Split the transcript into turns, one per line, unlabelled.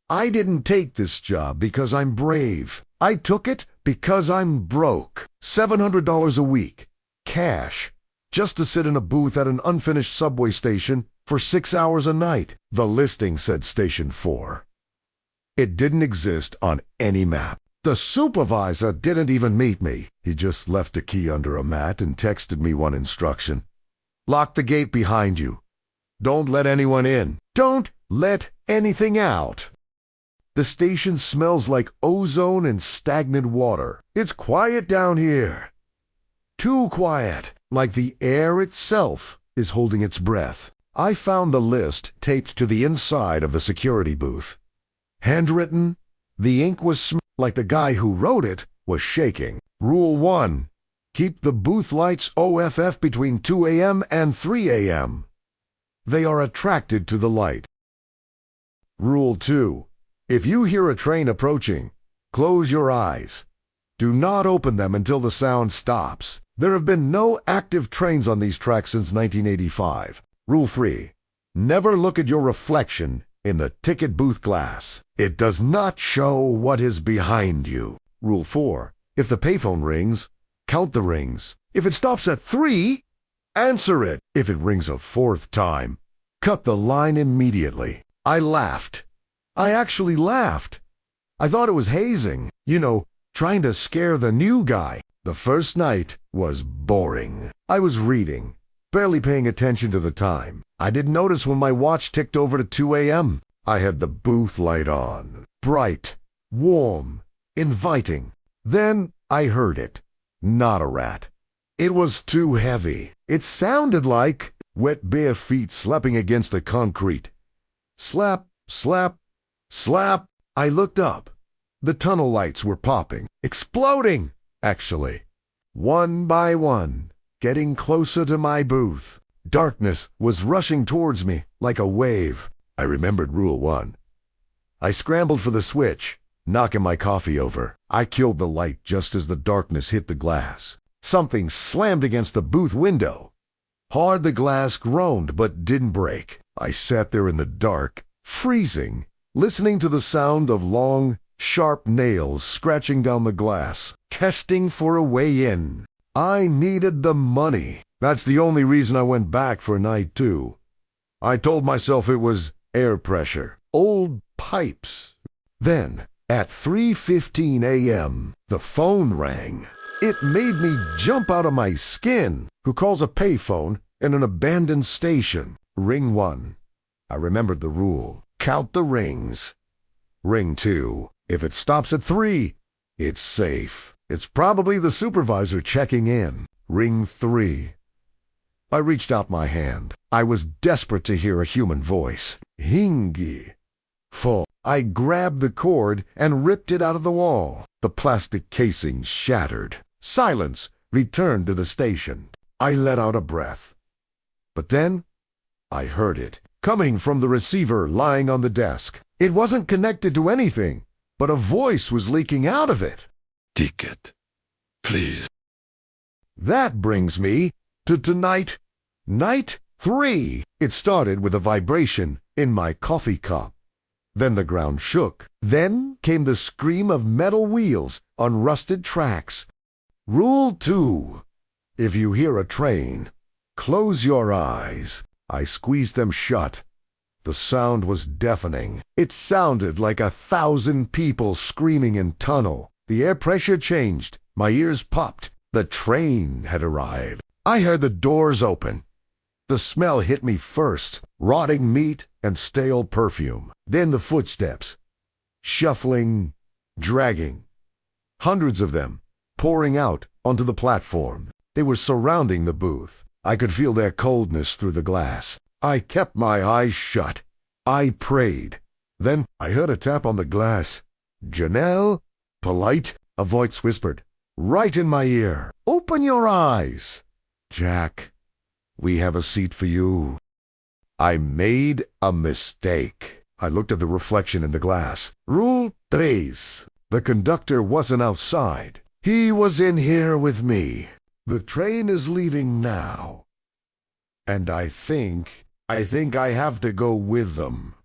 I didn't take this job because I'm brave. I took it because I'm broke. $700 a week. Cash. Just to sit in a booth at an unfinished subway station for 6 hours a night. The listing said Station 4. It didn't exist on any map. The supervisor didn't even meet me. He just left a key under a mat and texted me one instruction. Lock the gate behind you. Don't let anyone in. Don't let anything out. The station smells like ozone and stagnant water. It's quiet down here. Too quiet, like the air itself is holding its breath. I found the list taped to the inside of the security booth. Handwritten, the ink was like the guy who wrote it was shaking. Rule 1. Keep the booth lights OFF between 2 a.m. and 3 a.m. They are attracted to the light. Rule 2. If you hear a train approaching, close your eyes. Do not open them until the sound stops. There have been no active trains on these tracks since 1985. Rule 3. Never look at your reflection in the ticket booth glass. It does not show what is behind you. Rule 4. If the payphone rings, count the rings. If it stops at 3, answer it. If it rings a 4th time, cut the line immediately. I laughed. I actually laughed. I thought it was hazing. You know, trying to scare the new guy. The first night was boring. I was reading, barely paying attention to the time. I didn't notice when my watch ticked over to 2 a.m. I had the booth light on. Bright, warm, inviting. Then I heard it. Not a rat. It was too heavy. It sounded like wet bare feet slapping against the concrete. Slap, slap, slap. I looked up. The tunnel lights were popping, exploding, actually. One by one, getting closer to my booth. Darkness was rushing towards me like a wave. I remembered Rule 1. I scrambled for the switch, knocking my coffee over. I killed the light just as the darkness hit the glass. Something slammed against the booth window. Hard the glass groaned but didn't break. I sat there in the dark, freezing, listening to the sound of long, sharp nails scratching down the glass, testing for a way in. I needed the money. That's the only reason I went back for night 2. I told myself it was air pressure, old pipes. Then, at 3:15 a.m., the phone rang. It made me jump out of my skin. Who calls a payphone in an abandoned station? Ring 1. I remembered the rule. Count the rings. Ring 2. If it stops at 3, it's safe. It's probably the supervisor checking in. Ring 3. I reached out my hand. I was desperate to hear a human voice. Hingi. Full. I grabbed the cord and ripped it out of the wall. The plastic casing shattered. Silence returned to the station. I let out a breath. But then I heard it, coming from the receiver lying on the desk. It wasn't connected to anything, but a voice was leaking out of it.
Ticket, please.
That brings me to tonight, night 3. It started with a vibration in my coffee cup. Then the ground shook. Then came the scream of metal wheels on rusted tracks. Rule 2. If you hear a train, close your eyes. I squeezed them shut. The sound was deafening. It sounded like 1,000 people screaming in tunnel. The air pressure changed. My ears popped. The train had arrived. I heard the doors open. The smell hit me first, rotting meat and stale perfume. Then the footsteps, shuffling, dragging. Hundreds of them, pouring out onto the platform. They were surrounding the booth. I could feel their coldness through the glass. I kept my eyes shut. I prayed. Then I heard a tap on the glass. Janelle? Polite? A voice whispered, right in my ear. Open your eyes. Jack, we have a seat for you. I made a mistake. I looked at the reflection in the glass. Rule 3. The conductor wasn't outside. He was in here with me. The train is leaving now. And I think I have to go with them.